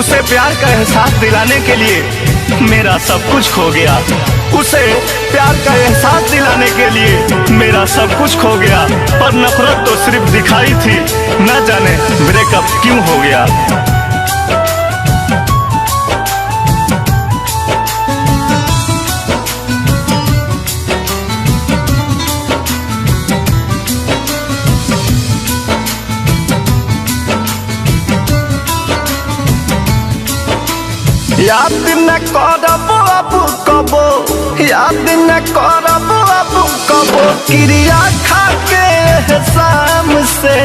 उसे प्यार का एहसास दिलाने के लिए मेरा सब कुछ खो गया। उसे प्यार का एहसास दिलाने के लिए मेरा सब कुछ खो गया। पर नफरत तो सिर्फ दिखाई थी, न जाने ब्रेकअप क्यों हो गया। याद न करब अब कबो, याद न करब अब कबो, क्रिया खा के शाम से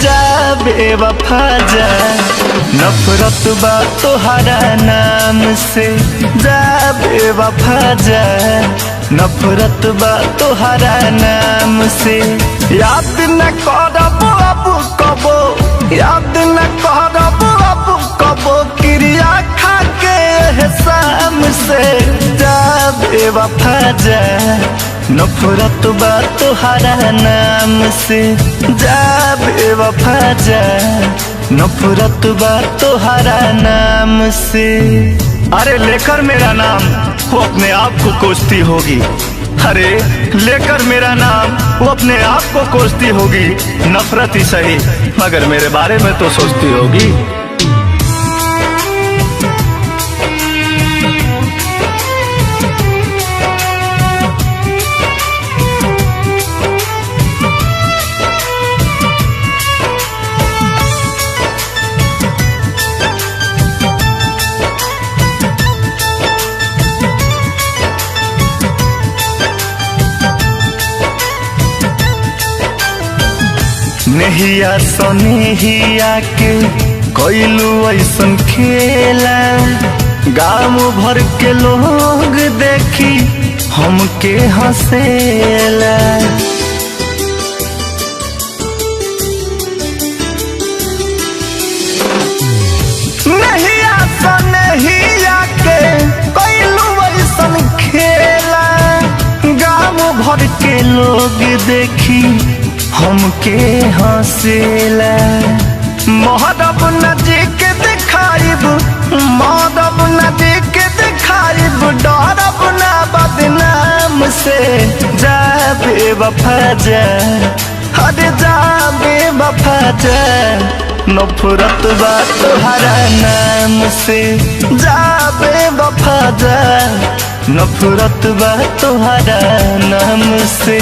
जा बेवफा जा। नफरत बा तोहरा नाम से जा बेवफा जा। नफरत बा तोहरा नाम से। याद न करब अब कबो, याद न करब अब कबो, क्रिया खा के शाम से जा बेवफा जा। नफरत बा तोहरा नाम से जा बेवफा जा। नफरत बा तोहरा नाम से। अरे लेकर मेरा नाम वो अपने आप को कोसती होगी। अरे लेकर मेरा नाम वो अपने आप को कोसती होगी। नफरत ही सही मगर मेरे बारे में तो सोचती होगी। नेहिया सनेहिया के कोइलू ऐसन खेला, गाँव भर के लोग देखी हमके हंसेला। नेहिया सनेहिया के कोइलू ऐसन खेला, गाँव भर के लोग देखी हमके हंसेला। मोहरब नदी के दिखाइब, मोहरब नदी के दिखाइब, डरब ना बदनाम से जा बेवफा जा। अरे जा बेवफा जा। नफरत बा तोहरा नाम से जा बेवफा जा। नफरत बा तोहरा नाम से।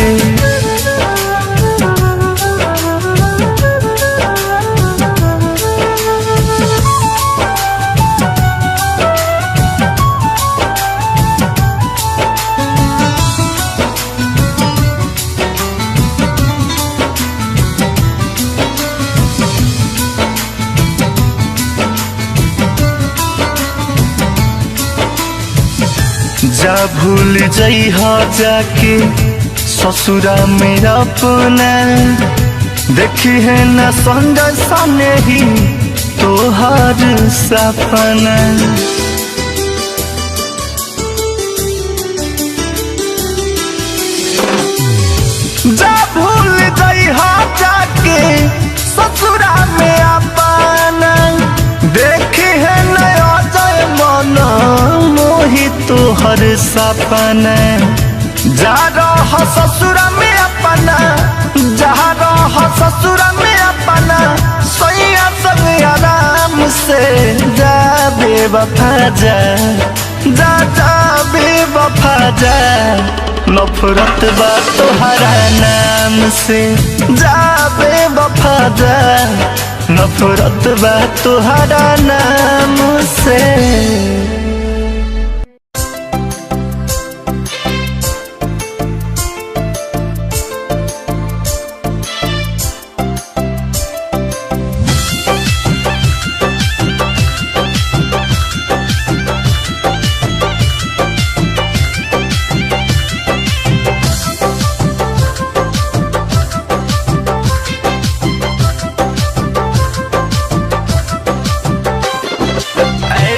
जा भूल जइहा जाके ससुरा में अपना, देखी है न संजय सनेही तोहर सपना। जा भूल जइहा जाके ससुरा में अपना, देखी है न अजय मन मोही तोहर सपना। जा रह ससुरा में अपना, जा रह ससुरा में अपना, सैया संग आराम से जा बेवफा जा। जा जा बेवफा जा। नफरत बा तोहरा नाम से जा बेवफा जा। नफरत बा तोहरा नाम से।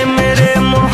मेरे मोह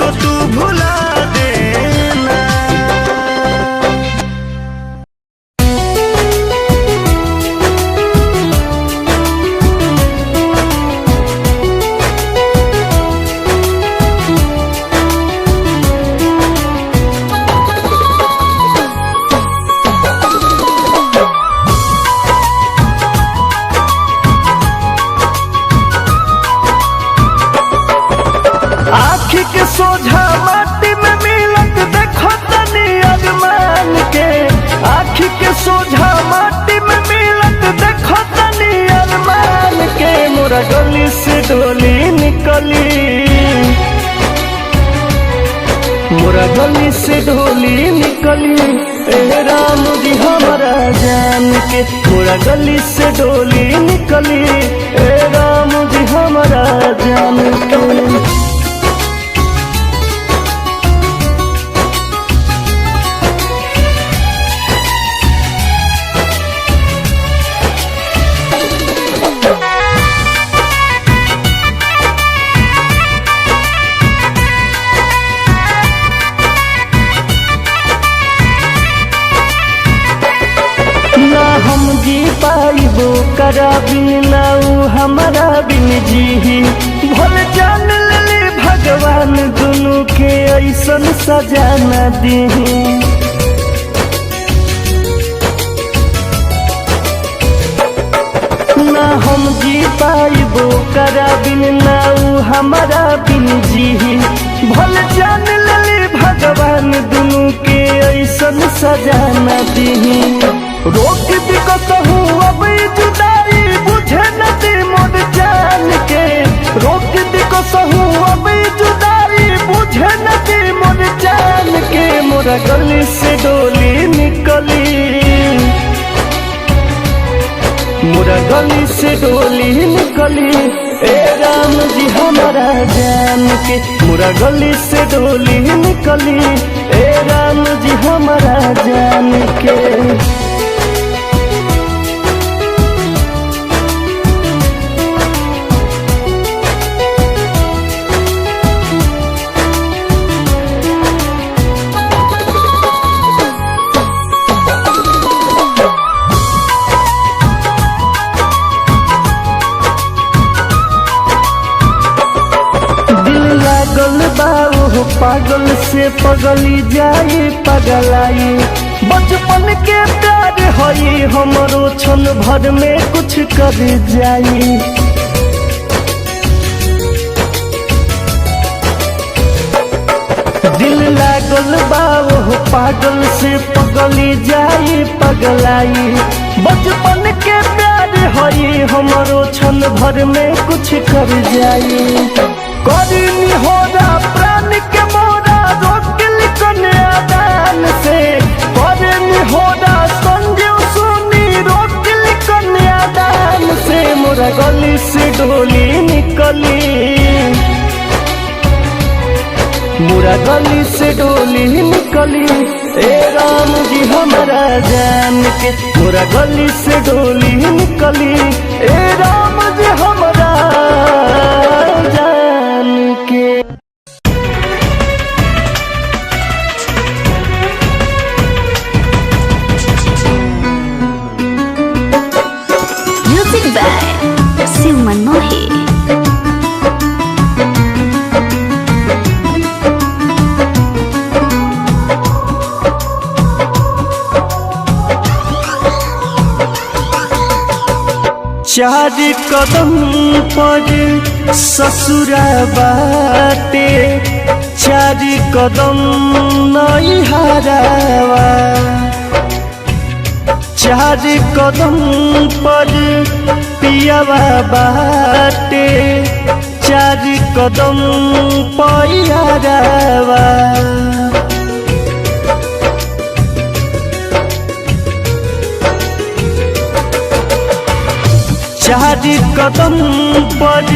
मुझको तू भुला देना। आँखी के सोझा माटी में मिलत देखो तनी अरमान के, आँखी के सोझा माटी में मिलत देखो तनी अरमान के। मोरा गली से डोली निकली, मोरा गली से डोली निकली, ए राम जी हमारा जान के। मोरा गली से डोली निकली, ए राम जी हमारा जान के। ना हम जी पाइबो करा बिन नाऊ हमारा बिन जी, भल जान ले भगवान दुनू के ऐसन सजा न दी। ना हम जी पाइबो करा बिन नाऊ हमारा बिन जी, भल जान ले भगवान दुनू के ऐसन सजा न दी। रोक दी कहूँ अब जुदाई बुझे नदी मोर जान के, रोक दी कहूँ अब जुदाई बुझे नदी मोर जान के। मोरा गली से डोली निकली, मोरा गली से डोली निकली, ए राम जी हमारा जान के। मोरा गली से डोली निकली, ए राम जी हमारा जान के। पागल से पगली जाई पगलाई, बचपन के प्यार हई हमरो क्षण भर में कुछ कर जाई। दिल लागल बाओ पागल से पगली जाई पगलाई, बचपन के प्यार हई हमरो क्षण भर में कुछ कर जाई। करीनी होरा प्राण के मोरा रोकिल कन्यादान से, करीनी होरा संजीव सुनी रोकिल कन्यादान से। मोरा गली से डोली निकली, मोरा गली से डोली निकली, ए राम जी हमारा जान के। मोरा गली से डोली निकली, ए राम जी हमारा जान के। Music by Shiv मनमोही। चार कदम पर ससुरा बाटे, चार कदम नैहरावा, चार कदम पर पियावा बाटे, चार कदम पैयारावा। चार कदम पर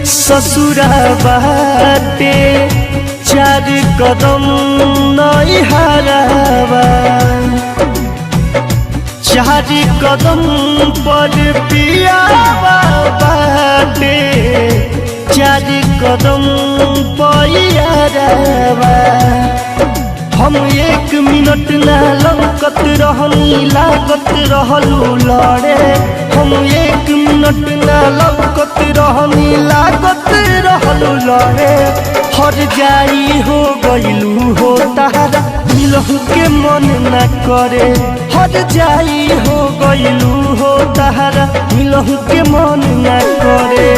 ससुरा बाटे, चार कदम नैहरावा, चार कदम पर पियावा बाटे, चार कदम पैयारवा हम 1 मिनट ना लौकत रहनी लागत रहलू लड़े हम 1 मिनट ना लौकत रहनी लागत रहलू लड़े हर जाई हो गइलू हो तारा मिलहु के मन न करे हर जाई हो गइलू हो तारा मिलहु के मन न करे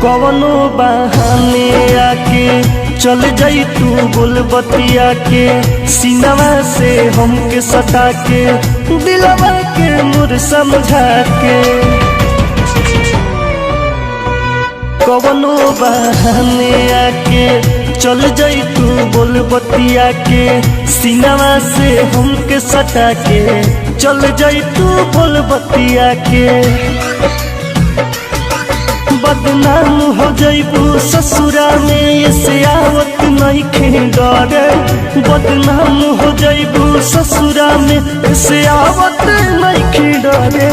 कवनो बहाने आके चल जाई तू बोलबतिया के सीनवा से हमके सटा के दिलवा के मुर समझा के कवनो बहाने आके चल जाई तू बोलबतिया के सीनवा से हमके सटा के चल जाई तू बोलबतिया के बदनाम हो जाइबू ससुरा में ऐसे आवत नहीं खे डरे बदनाम हो जाइबू ससुरा में ऐसे आवत नहीं खे डरे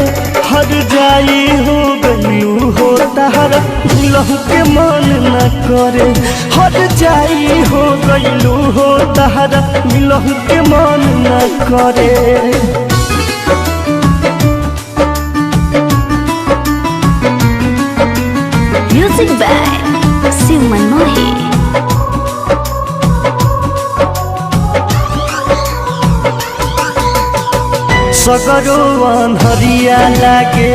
हर जाई हो गइलू हो तारा मिलहु के मन न करे हर जाई हो गइलू हो तारा मिलहु के मन न करे Music by Siuman Mohi. सगरो अनहरिया लागे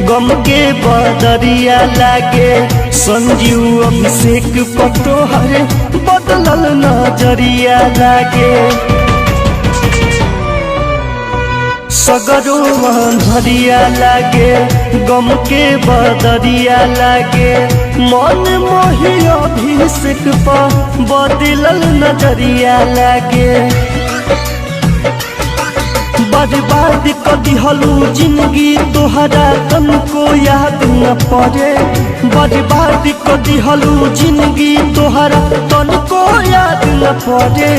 गम के बदरिया लागे संजीव अभिषेक पतोहर बदलल नजरिया लागे सगरो अनहरिया लागे गम के बदरिया लागे मन मोहि अभिषेक पर बदलल नजरिया लागे बर्बाद कदी हलू जिंदगी तोहरा तनको याद न पड़े बर्बाद कदी हलू जिंदगी तोहरा तनको याद न पड़े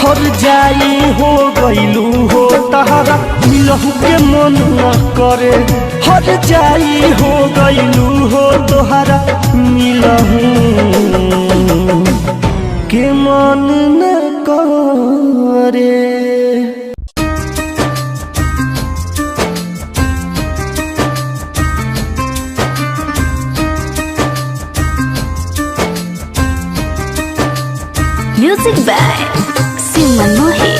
हर जाई हो गइलू हो तारा मिलहु के मन न करे हर जाई हो गइलू हो तोहरा मिलहु के मन न करे Music by Siuman Mohi.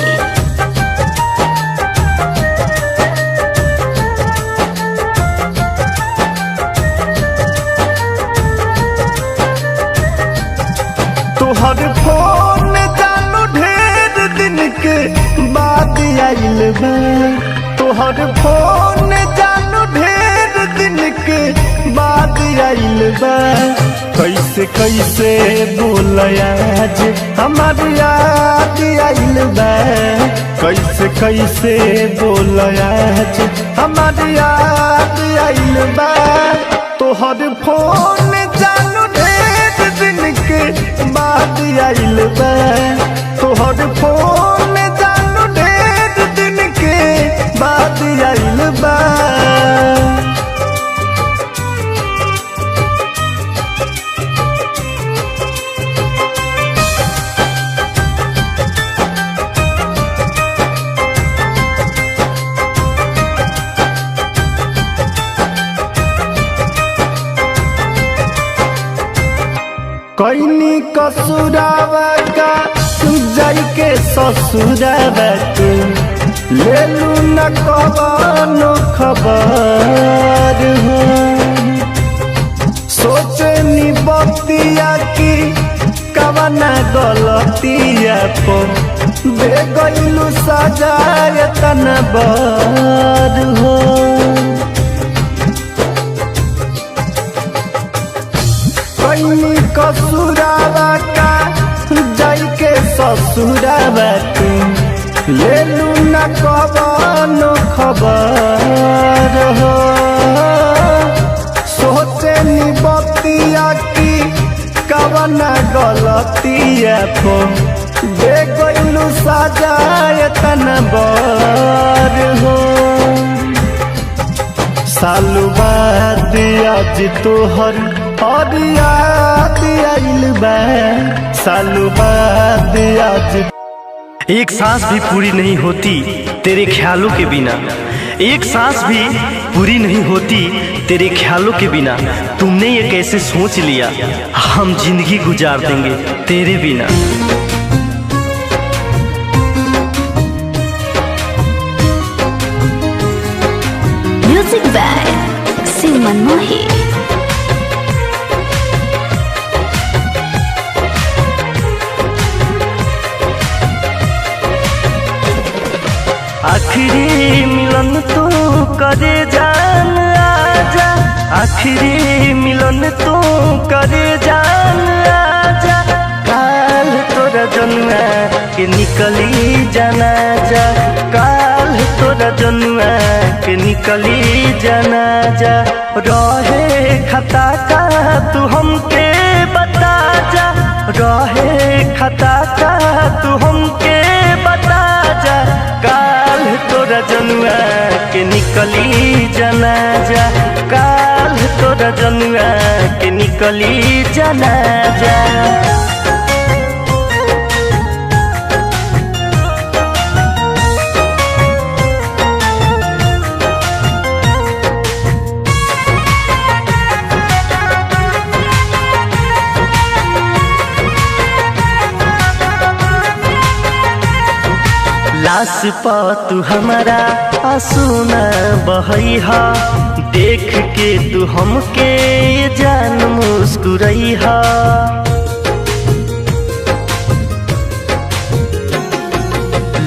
तोहर फोन जानू ढेर दिन के बाद आइल बा तोहर फोन जानू ढेर दिन के बाद आइल बा कैसे कैसे बोलयाज हमार याद आइल बा कैसे कैसे बोलयाज हमार याद आइल बा तोहर फोन जानू ढेर दिन के बाद आइल बा तोहर फोन जानू ढेर दिन के बाद आइल बा कैनी कसुरावा का जाई के ससुरावा तू ले लू न कवनो खबर हो सोचे नी बतिया की कवना गलतिया पर दे गइलू सजा तना बर हो कैनी कसुरावा का जाई के ससुरावा तू ले लू न कवनो खबर हो बतिया की कवना गलतिया को दे गइलू सजा एतना बर हो। सालू बाद आज तोहर और याद आइल बा, सालू बाद आज। एक सांस भी पूरी नहीं होती तेरे ख्यालों के बिना, एक सांस भी पूरी नहीं होती तेरे ख्यालों के बिना। तुमने ये कैसे सोच लिया हम जिंदगी गुजार देंगे तेरे बिना। म्यूजिक बाय सिमन मोही। आखिरी मिलन तू करे जान आजा, आखिरी मिलन तू करे जान आजा। काल तोरा जनुआ के निकली जाना जा, काल तोरा जनुआ के निकली जाना जा। रहे खता का तू हमके बता जा, रहे खता का तू हमके बता जा। काल तोरा जनुआ के निकली जाना जा, काल तोरा जनुआ के निकली जाना जा। लाश पा तू हमारा आंसू न बहैहा, देख के तू हमके जान मुस्कुरैहा।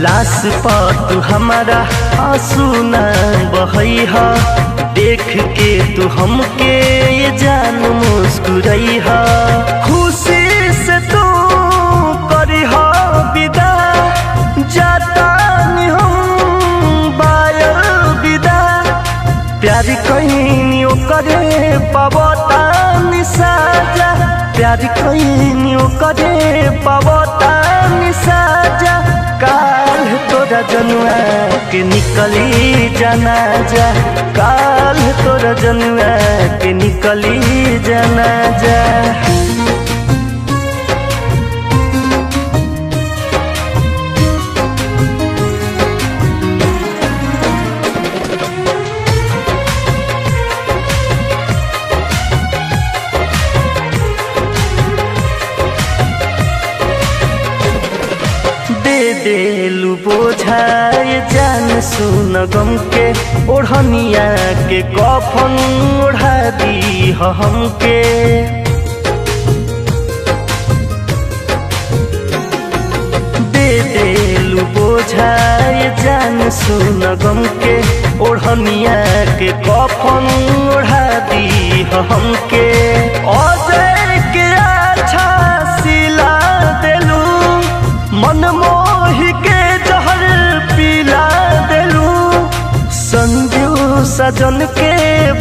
लाश पा तू हमारा आंसू न बहैहा, देख के तू हमके जान मुस्कुरैहा। खुशी से तू करिहा विदा, जाता नहीं हम बायल विदा। प्यार कहीं करे पावता निसाजा, प्यार कहीं करे पावता निसाजा। काल तोरा जनुआ के निकली जाना जा, काल तोरा जनुआ के निकली जाना जा। देलू बोझाए जान सुन गम के, ओढ़निया के कफन ओढ़ा दी हमके। देलू बोझाए जान सुन गम के, ओढ़निया के कफन ओढ़ा दी हमके। अजय के अच्छा सिला देलू, मन मोही के जहर पिला देलू। संजू सजन के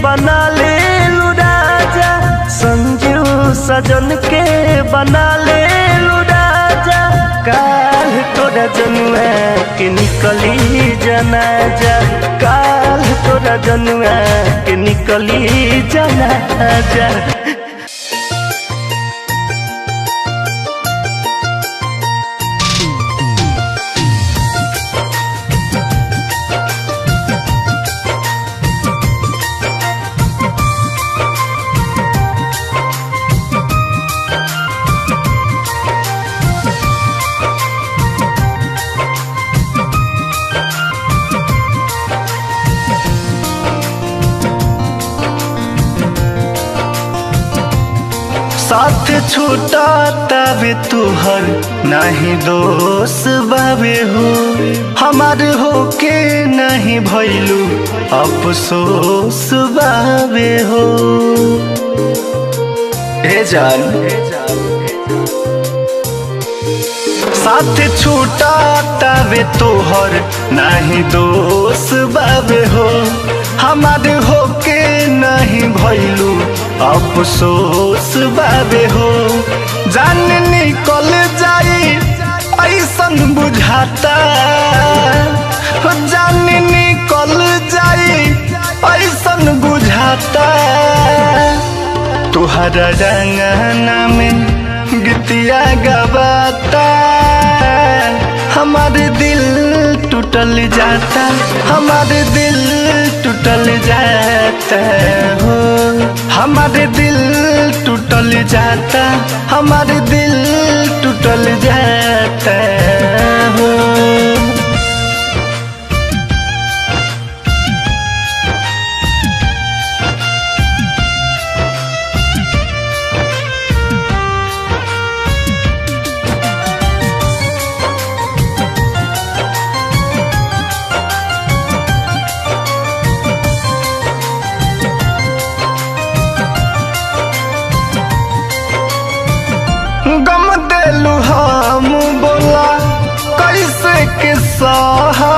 बना ले लू राजा, संजू सजन के बना ले लू राजा। काल तोरा जनुआ के निकली जाना जा, काल तोरा जनुआ के निकली जाना जा। साथ छूटा तबे तुहर नहीं दोष बाबे हो, हमार हो के नहीं भैलू अफसोस बाबे हो। हे जान साथ छूटा तबे तोहर नहीं दोष बाबे हो, हमार हो के नहीं भइलू अफसोस बाबे हो। जान निकल जाई ऐसन बुझाता, जान निकल जाई ऐसन बुझाता। तुहरा रंगना में गीतिया गवाता, हमारे दिल टूटल जाता, हमारे दिल टूटल जाता हो। हमारे दिल टूटल जाता, हमारे दिल टूटल जाता हो। गम देलू हम बोला कैसे के सहा,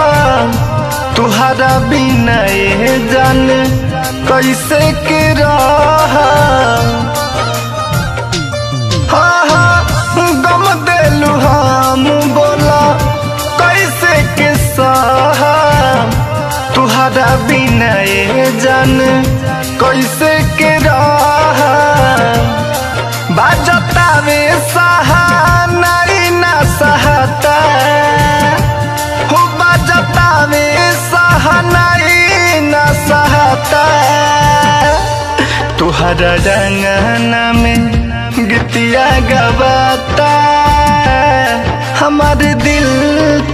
तुहरा बिना ये जान कैसे के रहा। गम देलू हम बोला कैसे के सहा, तुहरा बिना ये जान कैसे के रहा। बाजतावे सहानाई ना सहता हो, बाजतावे सहानाई ना सहता। तुहरा रंगना में गीतिया गवाता, हमारे दिल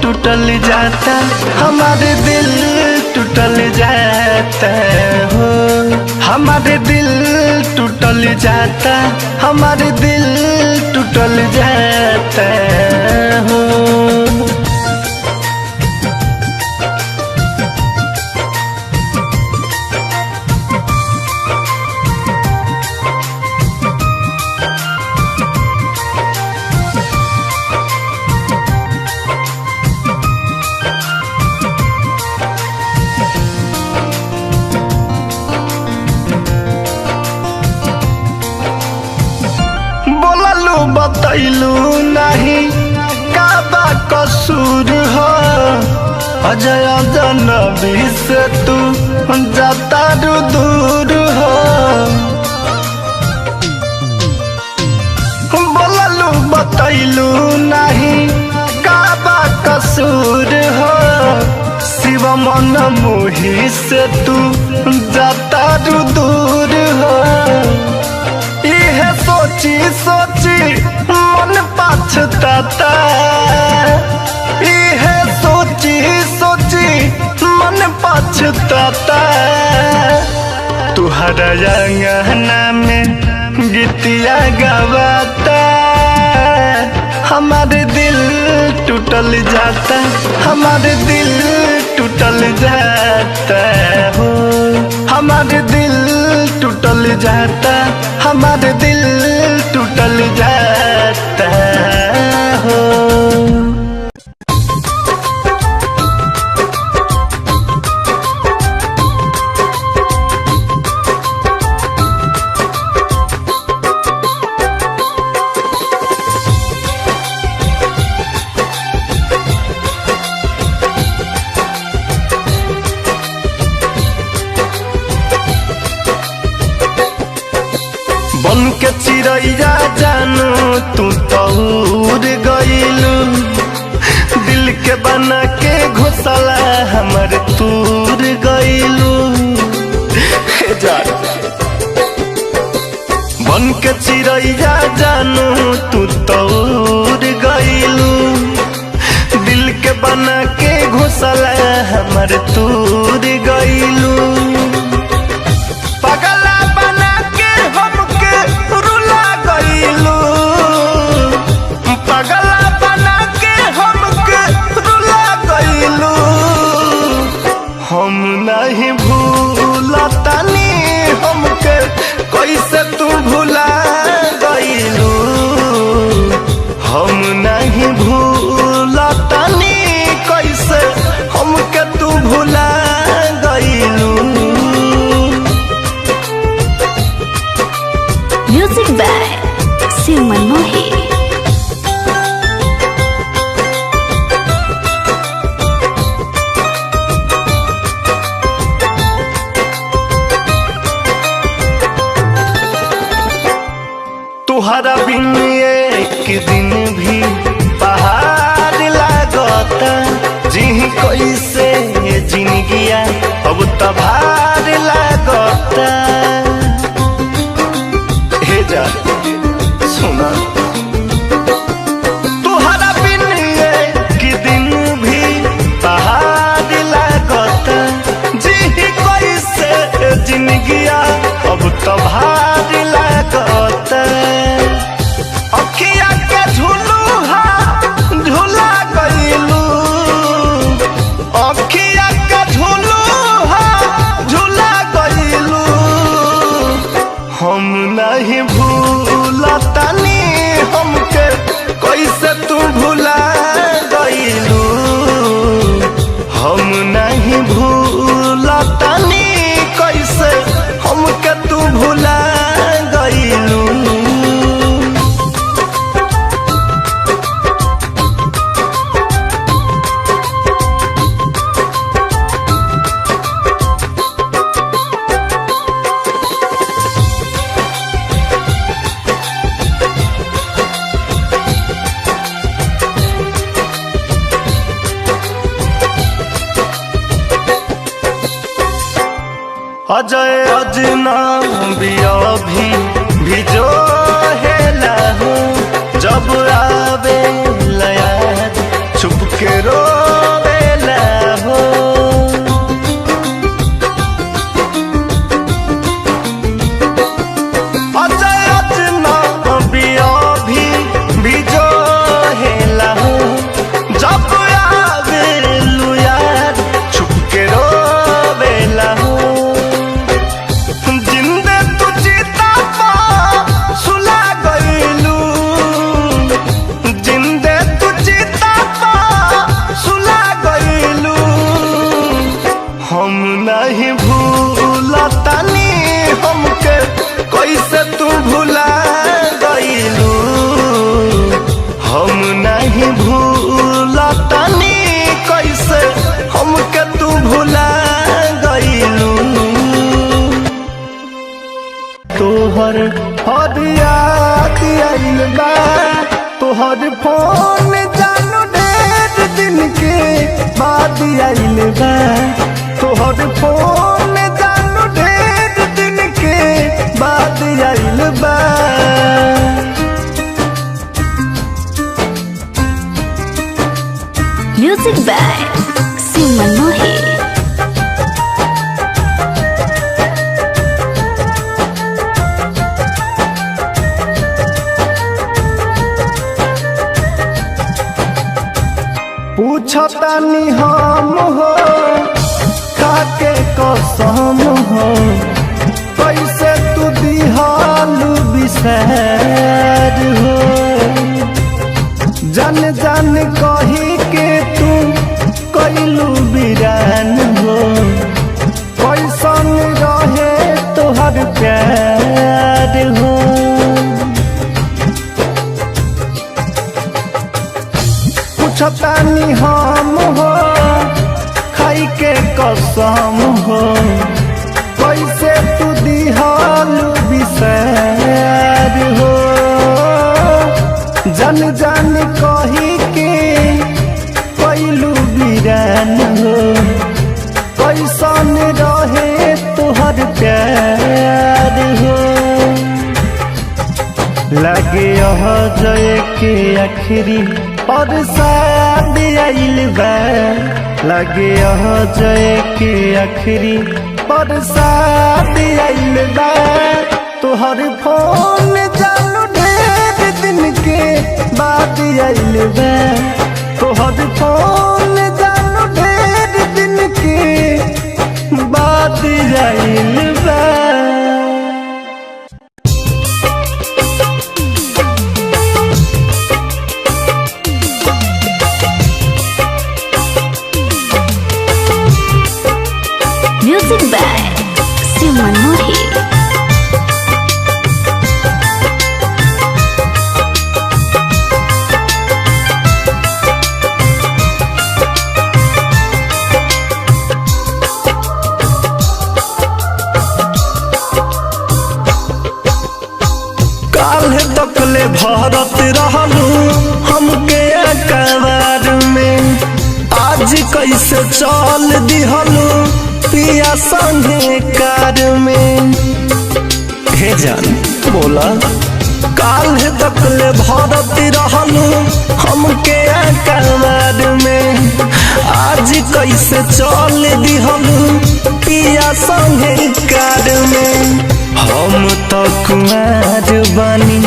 टूटल जाता, हमारे दिल टूटल जाता हो। हमारे दिल टूटल जाता, हमारे दिल टूटल जाता हो। बतैलू नहीं का बा कसूर हो, अजय जनबी से तू जाता दूर हो। बोललू बतैलू नहीं का बा कसूर हो, शिव मन मोही से तू जाता दूर हो। सोची सोची मन पछताता, इहे सोची सोची मन पछताता। तुहरा रंगना में गीतिया गवाता, हमारे दिल टूटल जाता, हमारे दिल टूटल जाता हो। हमारे दिल टूटल जाता, हमारे दिल टूटल जाता हो। बन के चिड़ैया जानू तू तो उड़ गइलू, दिल के बना के घोसला हमर तूर गइलू। बन के चिड़ैया जानू तू तो उड़ गइलू, दिल के बना के घोसला हमर तूर गइलू। हम नहीं भूलतानी हमके कैसे तू भुला गइलू, हम नहीं भूलतानी कैसे हमके तू भुला शिव मनमोही। तुहरा बिन एक दिन भी पहाड़ लागता, जी कैसे जिंदगिया अब तभार लागता। हे जा सुना, तुहरा बिन एक दिन भी पहाड़ लागता, जी कैसे जिंदगिया अब तभार लागता। अखिया के झुलुहा झुला गइलू, अखिया के झुलुहा झुला गइलू। हम नहीं भूलतानी हमके कैसे तू भुला गइलू। हम नहीं भूलतानी कैसे हमके तू भुला गइलू। अजय अजनबी भी जो हेला हो, जब आवे याद छुप के रोवेला हो। अजय अजनबी भी जो हेला हो, जब आवे याद छुप के रोवेला हो। हम नहीं भूलतानी हमके कैसे तू भुला गइलू। हम नहीं भूलतानी कैसे हमके तू भुला गइलू। तोहर हर याद आइल बा, तोहर फोन जानू ढेर दिन के बाद आइल बा। तोहर फोन जानू ढेर दिन के बाद आइल बा। Music by Shiv मनमोही। पूछतानी हम हो खाके कसम हो, कैसे तू दिहालू बिसर हो। जन जन कही के तू कैलू बिरान हो, कैसन रहे तोहर प्यार हो। पूछतानी हम हो खाई के कसम हो, कैसे तू दिहालू बिसर हो। जन जन कही के कैलू बिरान हो, कैसन रहे तोहर प्यार हो। लगे जय के आखिरी और शादी आइल बा। लगे जय के आखिरी और शादी आइल बा। तोहर फोन जानू ढेर दिन के बाद आइल बा। तोहर फोन जानू ढेर दिन के बाद आइल बा। Music by Shiv मनमोही। रहलू हमके अकबार में, आज कैसे चल दिहलू पिया संगे कार में। हे जान बोला काल तकले भरत रहलू हमके अकबार में, आज कैसे चल दिहलू पिया संगे कार में। हम तो कुमार बानी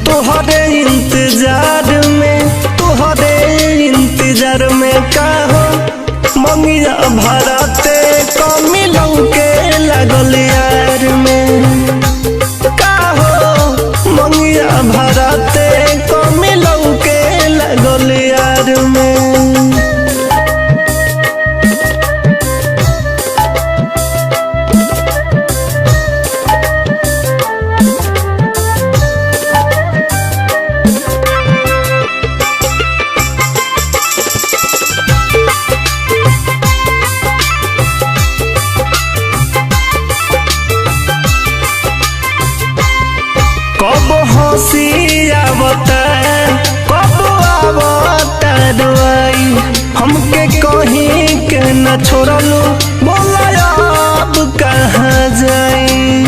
तोहरे इंतजार में, तोहरे इंतजार में का हो मंगिया भरते कमी लौके लागल यार में, का हो मंगिया भरते कमी लौके लागल यार में। कब हंसी आवता कब आवता डुआई, हमके कहीं के न छोड़लू बोला अब कहाँ जाई।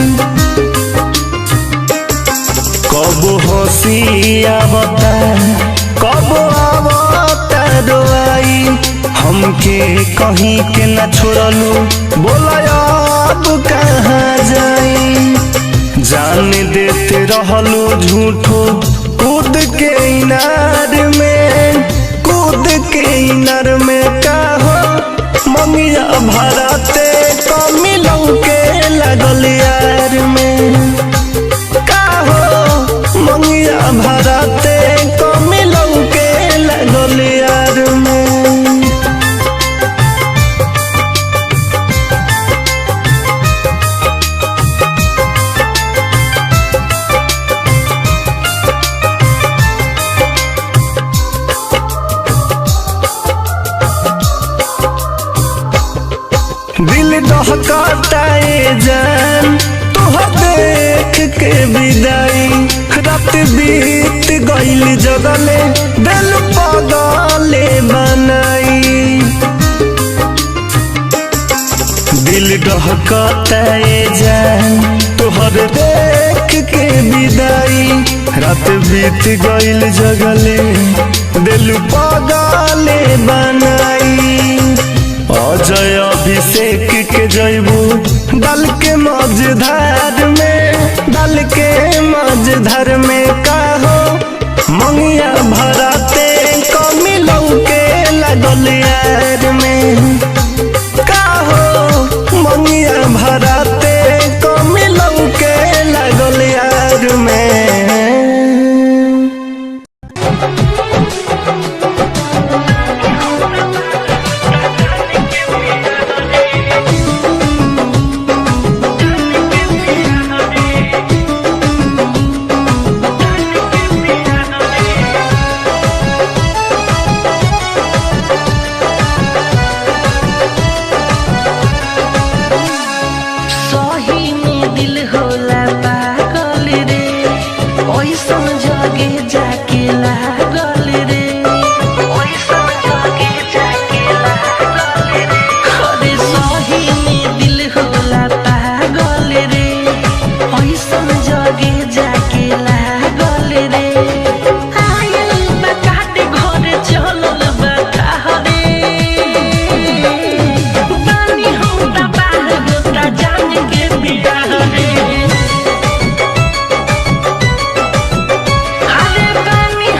कब हंसी आवता कब आवता डुआई, हमके कहीं के न छोड़लू बोला अब कहाँ जाई। जान देते रहलू झूठो कूद के इनार में, कूद के इनार में का हो मंगिया भरते कमी लौके लागल यार में, का हो मंगिया भरते कमी लौके लागल यार में। दिल दहकाता जान तुहर देख के विदाई, रात बीत गईल जगले दिल पगले बनाई। दिल दहकाता जान तुहर देख के विदाई, रात बीत गईल जगले दिल पगले बनाई। अजय अभिषेक के जैबू डाल के मझधार में, डाल के मझधार में का हो मंगिया भरते कमी लौके लागल यार में, का हो मंगिया भरते कमी लौके लागल यार में। Bye.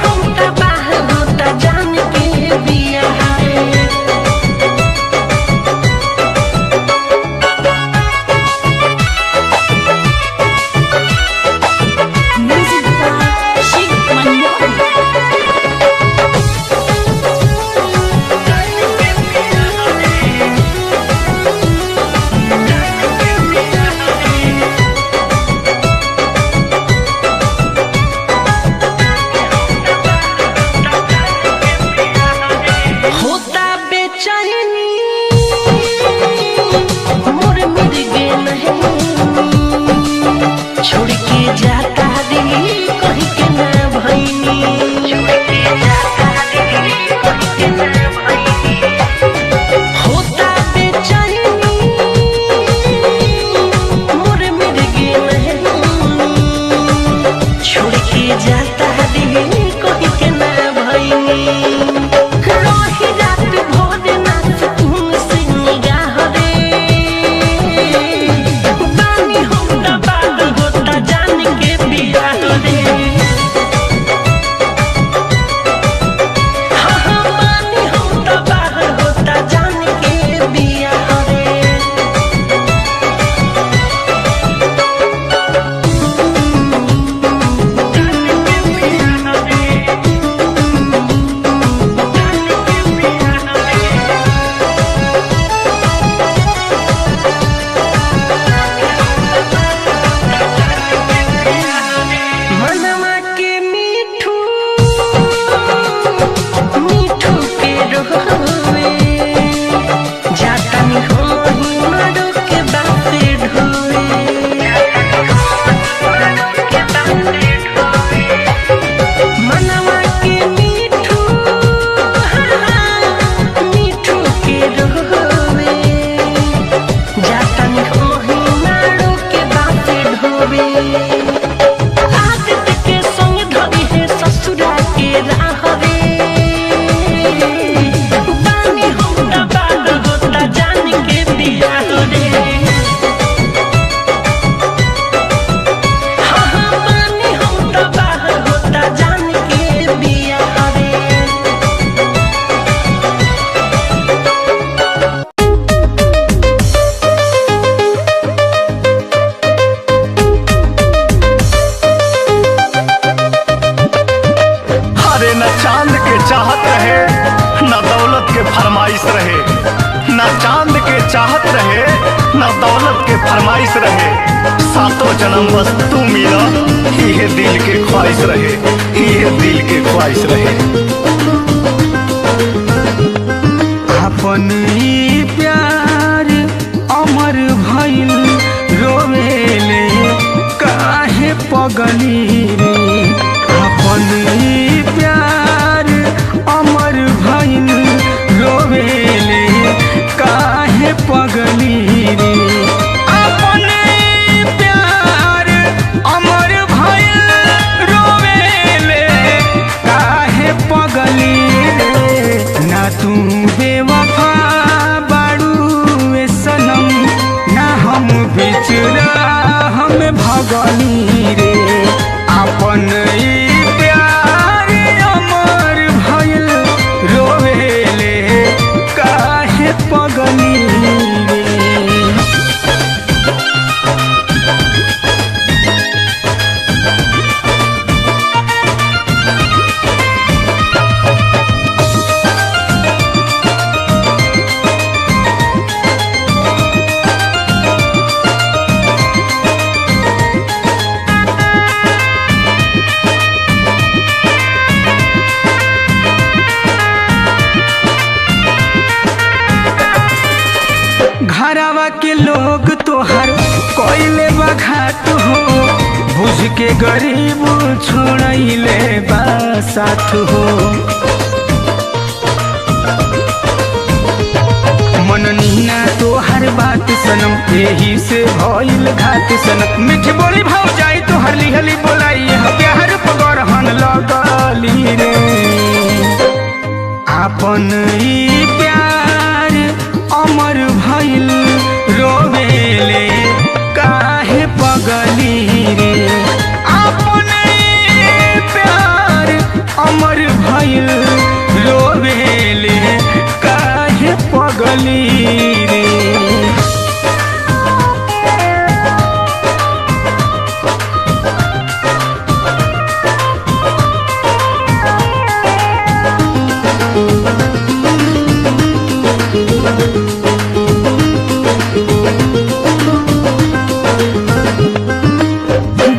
अरे न चांद के चाहत रहे न दौलत के फरमाइश रहे, न चांद के चाहत रहे न दौलत के फरमाइश रहे, सातों जन्म बस तू मिला ये दिल के ख्वाहिश रहे, ये दिल के ख्वाहिश रहे। अपन ई प्यार अमर भइल रोवेले काहे पगली रे, अपन ई प्यार अमर भइल रोवेले काहे पगली रे, अपन ई प्यार अमर भइल रोवेले काहे पगली रे, ना तू बेवफा बाड़ू ए सनम, ना हम बिचरा हम भगनी रे, अपन ई प्यार अमर भइल रोवेले काहे पगनी रे। घरवा के लोग तोहर कोइले बघात हो, बुझ के गरीब छोड़ैले बा साथ हो, मननी ना तोहर बात सनम, यही से भइल घात सनम, मीठी बोली भाव जाई तोहर लिहली बोलाई, प्यार पगरहन लगली रे, अपन ई प्यार अमर भइल रोवेले काहे पगली रे, अपन ई प्यार अमर भइल रोवेले काहे पगली रे।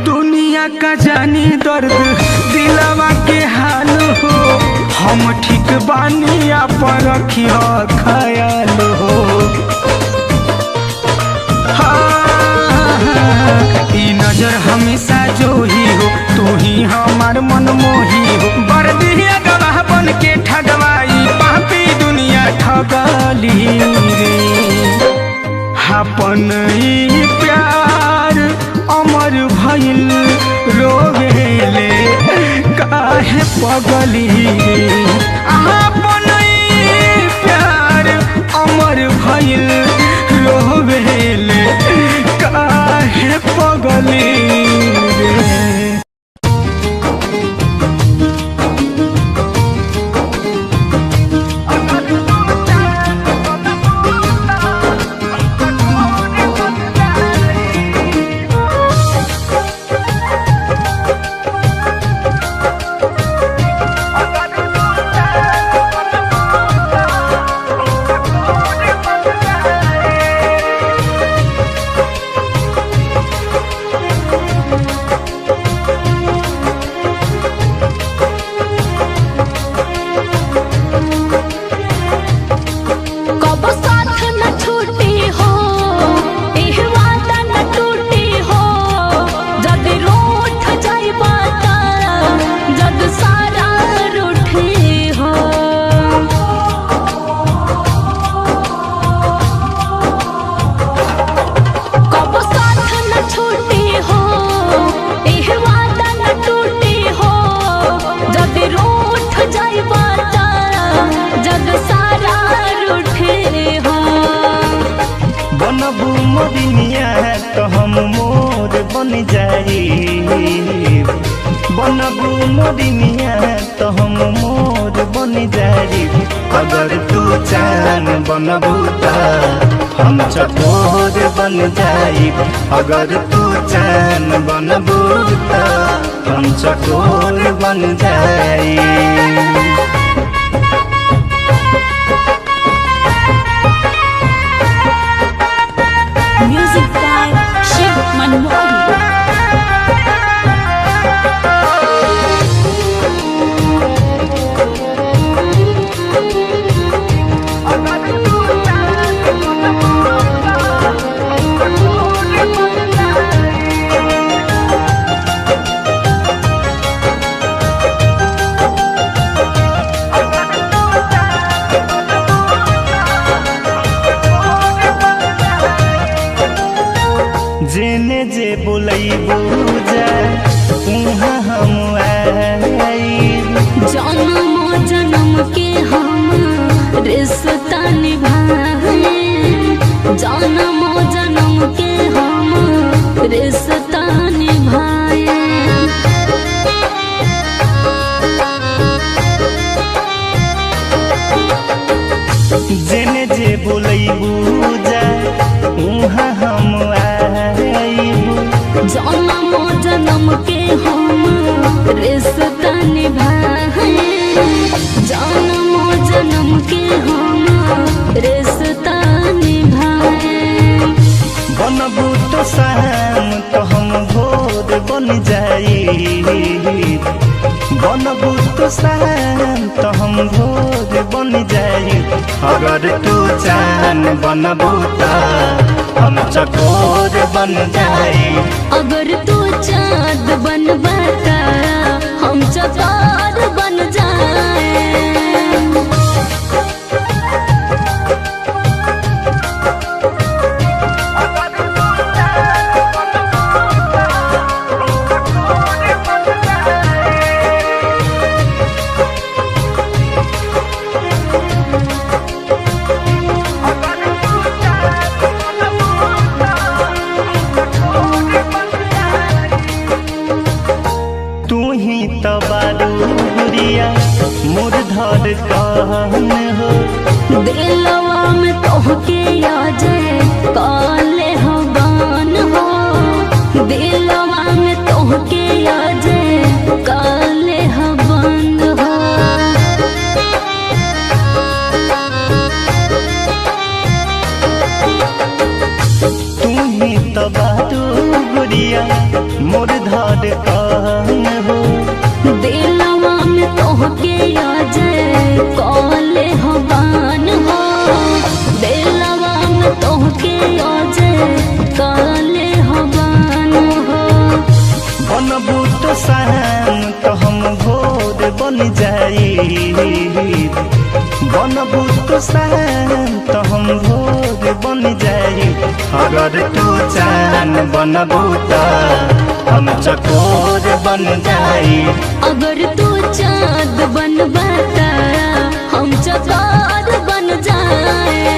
दुनिया का जानी दर्द दिलवा के हाल हो, हम ठीक बानी अपन रखियो ख्याल हो, ई नजर हमेशा जो ही हो, तू ही हमार मन मोही हो, बरदिया गवाह बन के ठगवाई पापी दुनिया ठगली रे, अपन ई प्यार अमर भइल रोवेले काहे पगली रे, अपन ई प्यार अमर भइल रोवेले काहे पगली रे। बनबू मोदिनिया तो हम मोर बन जाई, बनबू मोदिनिया तो हम मोर बन जाई, अगर तू चांद बनबू तो हम चकोर बन जाई, अगर तू चांद बनबू तो हम चकोर बन जाई। बुझा उहाँ हम आइब। जन्म जन्म के हम रिश्ता निभाए, जन्म जन्म के हम रिश्ता निभाए। जेने जे बोलैबू जा उहाँ हम आइब। जन्म जन्म के हम रिश्ता निभाए, जन्म जन्म के हम रिश्ता निभाए। बनबू तो शाम तो हम भोर बन जाई, बनबू तो शाम तो हम भोर बन जाई। अगर तू चांद बनबू तो हम चकोर बन जाई। अगर तू चाँद बनबाता हम चकोर बन जाए। तू ही तो बारू गुड़िया मोर धर कहन हो। दिलवा में तोहके याजे काले हो गान हो, दिलवा में तोहके याजे काले हो बंद हो। तू ही तो बारू गुड़िया मोर धर कहन हो। दिलवा में तोहके याजे काले हो गान हो, दिलवा में तोहके याजे काले हो गान हो। बनबू तो शाम तो हम भोर बन जाई, बनबू तो शाम तो हम भोर बन जाई। अगर तू चांद बनबू तो हम चकोर बन जाई। अगर तू चाँद बनबाता हम चकोर बन जाए।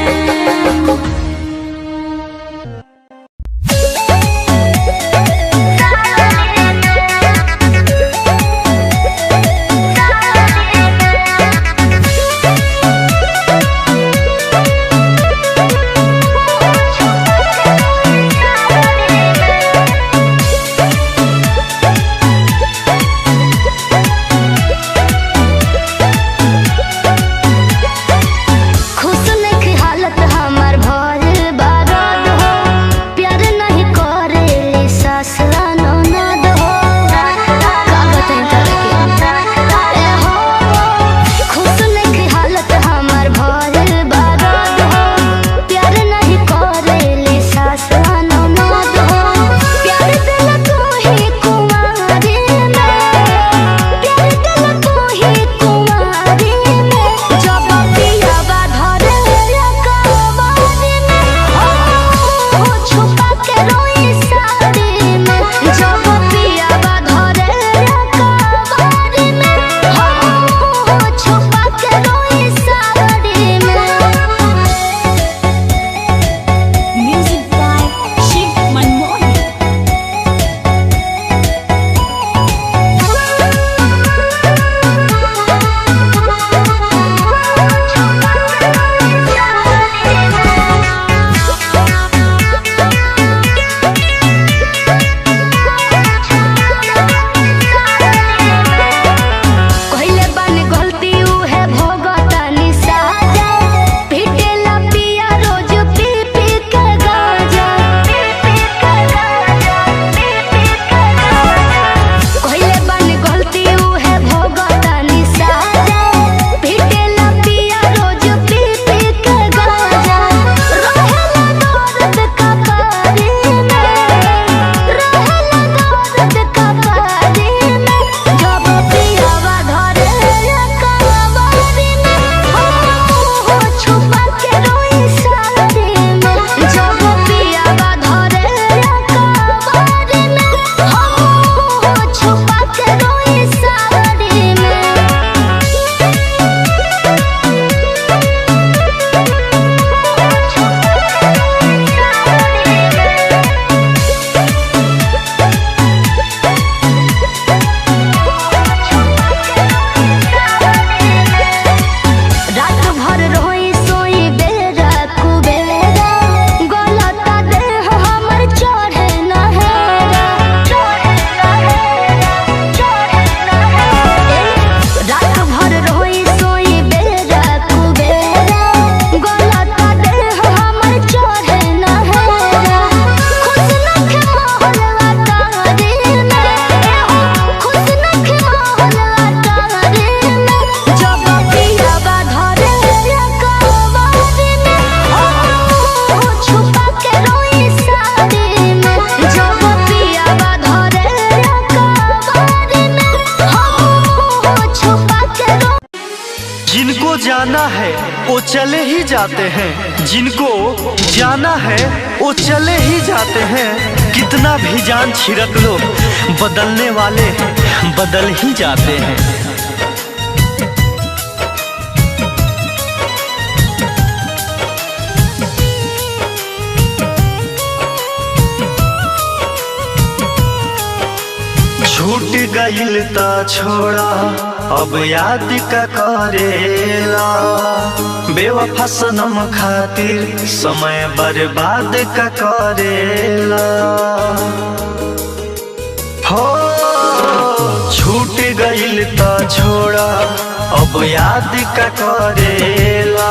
जिनको जाना है वो चले ही जाते हैं, जिनको जाना है वो चले ही जाते हैं। कितना भी जान छिड़क लो, बदलने वाले बदल ही जाते हैं। छूट गइल त छोड़ा, अब याद का करेला। बेवफा सनम खातिर समय बर्बाद का करेला। हो छूट गइल त छोड़ा, अब याद का करेला।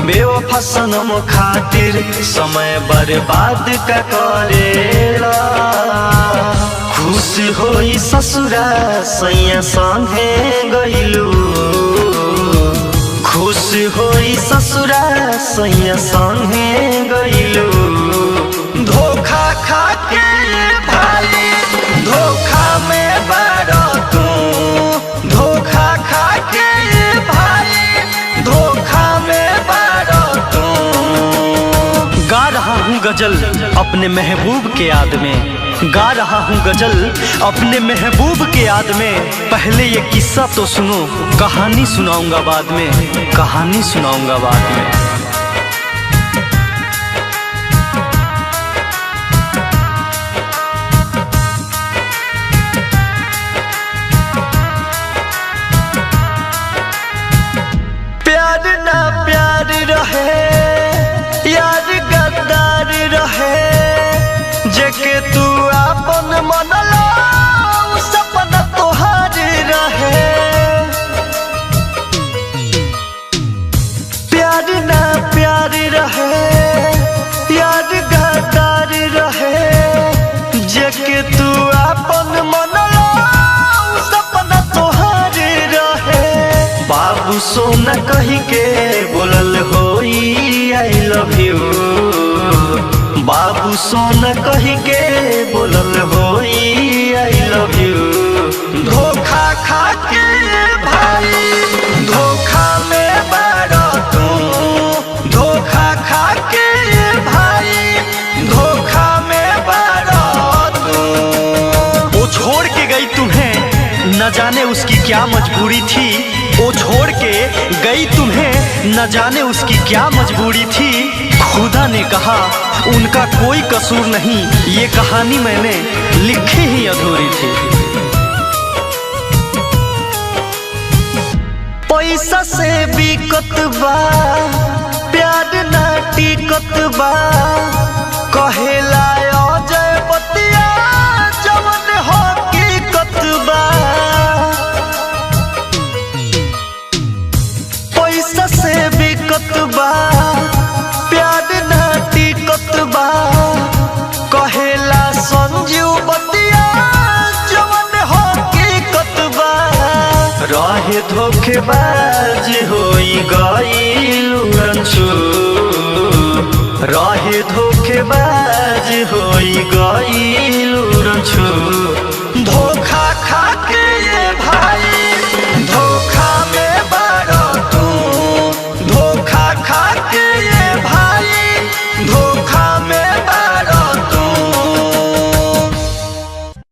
बेवफा सनम खातिर समय बर्बाद का करेला। खुश होई ससुरा सैया संगे गइलू, खुश होई ससुरा सैया संगे गइलू। धोखा खा के भाई धोखा में बड़ा तू, धोखा खा के भाई धोखा में बड़ा तू। गा रहा हूँ गजल अपने महबूब के याद में, गा रहा हूँ गजल अपने महबूब के याद में। पहले ये किस्सा तो सुनो, कहानी सुनाऊंगा बाद में, कहानी सुनाऊंगा बाद में। प्यार ना प्यार रहे, यार गद्दार रहे। जेके तू अपन मनला सपना तोहार रहे। प्यार ना प्यार रहे, यार गद्दार रहे। जेके तू अपन मनला सपना तोहार रहे। बाबू सोना कही के बोलल होई आई लव यू, बाबू सोना कही के बोलल होई आई लव यू। धोखा खा के भाई धोखा में बड़ा तू, धोखा खा के भाई धोखा में बड़ा तू। वो छोड़ के गई तुम्हें, न जाने उसकी क्या मजबूरी थी। वो छोड़ के गई तुम्हें, न जाने उसकी क्या मजबूरी थी। खुदा ने कहा उनका कोई कसूर नहीं, ये कहानी मैंने लिखी ही अधूरी थी। पैसा से बिकत बा प्यार ना टिकत बा। कहेला अजय बतिया जवन हकीकत बा। पैसा से बिकत बा प्यार ना टिकत बा। कहेला संजीव बतिया जवन हकीकत बा। रहे धोखेबाज होई गइलू रंचू, रहे धोखेबाज होई गइलू रंचू।